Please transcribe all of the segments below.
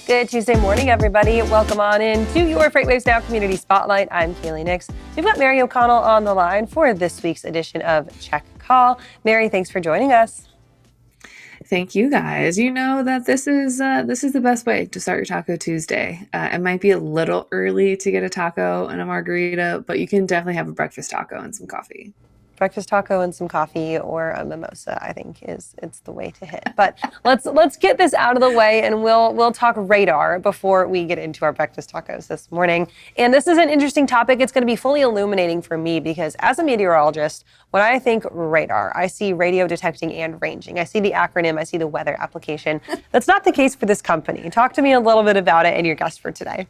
Good Tuesday morning, everybody. Welcome on in to your FreightWaves Now Community Spotlight. I'm Kaylee Nix. We've got Mary O'Connell on the line for this week's edition of Check Call. Mary, thanks for joining us. Thank you, guys. You know that this is the best way to start your Taco Tuesday. It might be a little early to get a taco and a margarita, but you can definitely have a breakfast taco and some coffee. Breakfast taco and some coffee or a mimosa, I think it's the way to hit. But let's get this out of the way, and we'll talk radar before we get into our breakfast tacos this morning. And this is an interesting topic. It's going to be fully illuminating for me because as a meteorologist, when I think radar, I see radio detecting and ranging. I see the acronym, I see the weather application. That's not the case for this company. Talk to me a little bit about it and your guest for today.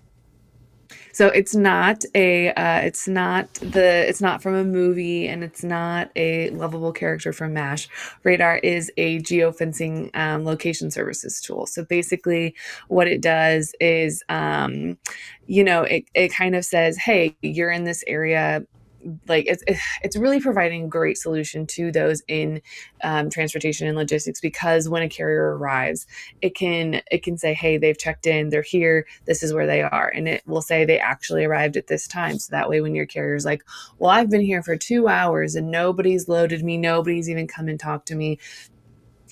So it's not from a movie, and it's not a lovable character from MASH. Radar is a geofencing location services tool. So basically what it does is, it kind of says, hey, you're in this area. Like it's really providing a great solution to those in transportation and logistics, because when a carrier arrives, it can say, hey, they've checked in, they're here, this is where they are, and it will say they actually arrived at this time. So that way, when your carrier's like, well, I've been here for 2 hours and nobody's loaded me, nobody's even come and talked to me,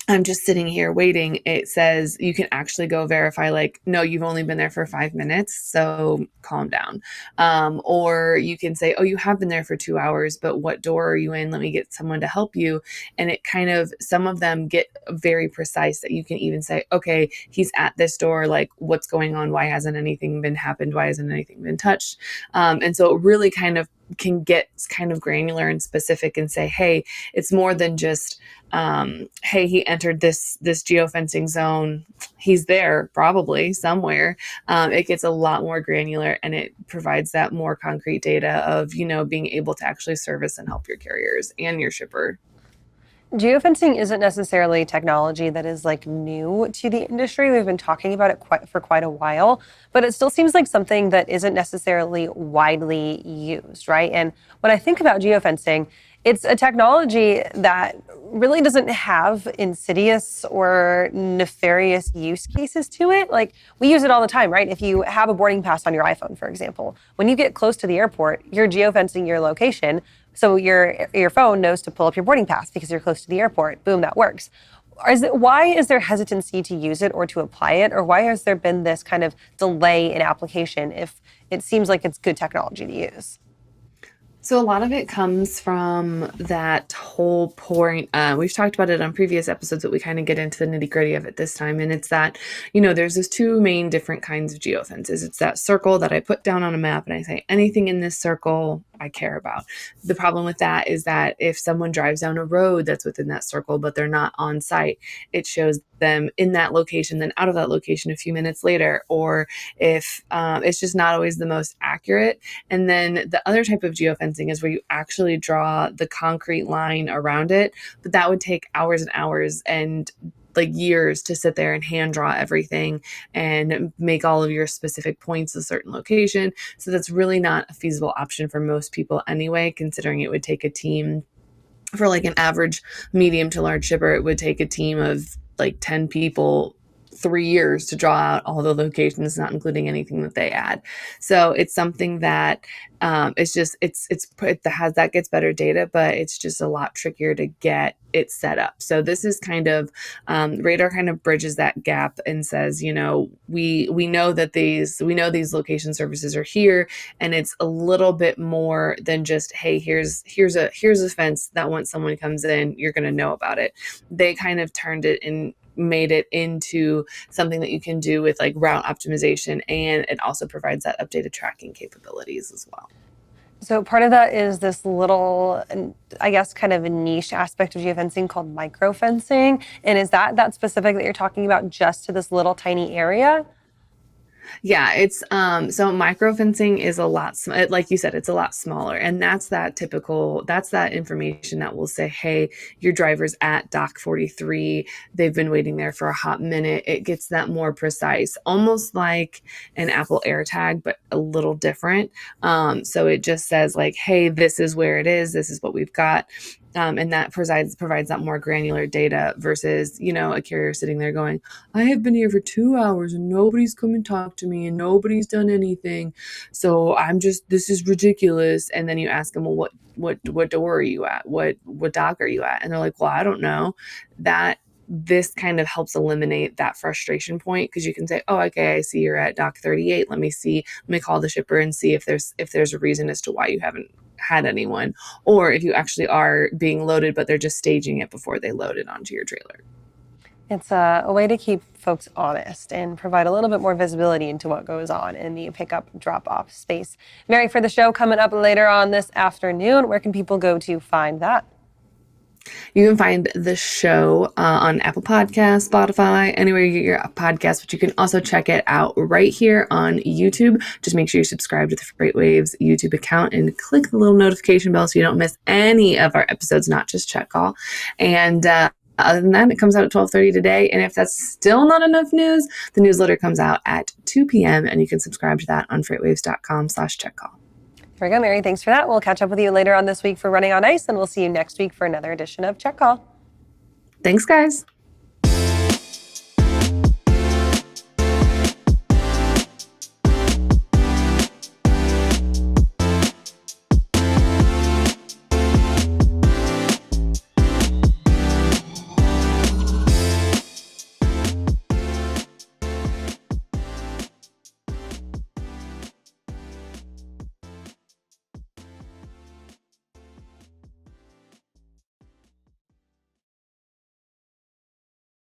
I'm just sitting here waiting, it says you can actually go verify, like, no, you've only been there for 5 minutes, so calm down. Or you can say, oh, you have been there for 2 hours, but what door are you in? Let me get someone to help you. And it kind of, some of them get very precise that you can even say, okay, he's at this door, like, what's going on? Why hasn't anything been happened? Why hasn't anything been touched? And so it really kind of can get kind of granular and specific and say, hey, it's more than just, hey, he entered this geofencing zone, he's there probably somewhere. It gets a lot more granular, and it provides that more concrete data of, being able to actually service and help your carriers and your shipper. Geofencing isn't necessarily technology that is like new to the industry. We've been talking about it for quite a while, but it still seems like something that isn't necessarily widely used, right? And when I think about geofencing, it's a technology that really doesn't have insidious or nefarious use cases to it. Like, we use it all the time, right? If you have a boarding pass on your iPhone, for example, when you get close to the airport, you're geofencing your location. So your phone knows to pull up your boarding pass because you're close to the airport. Boom, that works. Why is there hesitancy to use it or to apply it? Or why has there been this kind of delay in application if it seems like it's good technology to use? So a lot of it comes from that whole point. We've talked about it on previous episodes, but we kind of get into the nitty gritty of it this time. And it's that, there's those two main different kinds of geofences. It's that circle that I put down on a map and I say, anything in this circle I care about. The problem with that is that if someone drives down a road that's within that circle, but they're not on site, it shows them in that location, then out of that location a few minutes later, or if it's just not always the most accurate. And then the other type of geofencing is where you actually draw the concrete line around it, but that would take hours and hours and like years to sit there and hand draw everything and make all of your specific points a certain location. So that's really not a feasible option for most people anyway, considering it would take a team. For like an average medium to large shipper, it would take a team of like 10 people 3 years to draw out all the locations, not including anything that they add. So it's something that that gets better data, but it's just a lot trickier to get it set up. So this is kind of radar kind of bridges that gap and says, we know that these location services are here, and it's a little bit more than just, hey, here's a fence that once someone comes in, you're going to know about it. They kind of turned it and made it into something that you can do with like route optimization, and it also provides that updated tracking capabilities as well. So part of that is this little, I guess, kind of a niche aspect of geofencing called microfencing. And is that specific that you're talking about just to this little tiny area? Yeah, it's so microfencing is a lot, like you said, it's a lot smaller, and that's that information that will say, hey, your driver's at dock 43, they've been waiting there for a hot minute. It gets that more precise, almost like an Apple AirTag, but a little different. So it just says like, hey, this is where it is, this is what we've got. And that provides that more granular data versus, a carrier sitting there going, I have been here for 2 hours and nobody's come and talked to me and nobody's done anything. So this is ridiculous. And then you ask them, well, what door are you at? What dock are you at? And they're like, well, I don't know. This kind of helps eliminate that frustration point, because you can say, oh, okay, I see you're at dock 38. Let me call the shipper and see if there's a reason as to why you haven't had anyone, or if you actually are being loaded, but they're just staging it before they load it onto your trailer. It's a way to keep folks honest and provide a little bit more visibility into what goes on in the pickup drop-off space. Mary, for the show coming up later on this afternoon, where can people go to find that? You can find the show on Apple Podcasts, Spotify, anywhere you get your podcasts, but you can also check it out right here on YouTube. Just make sure you subscribe to the FreightWaves YouTube account and click the little notification bell so you don't miss any of our episodes, not just Check Call. And other than that, it comes out at 12:30 today. And if that's still not enough news, the newsletter comes out at 2 p.m. and you can subscribe to that on freightwaves.com/checkcall. There we go, Mary. Thanks for that. We'll catch up with you later on this week for Running on Ice, and we'll see you next week for another edition of Check Call. Thanks, guys.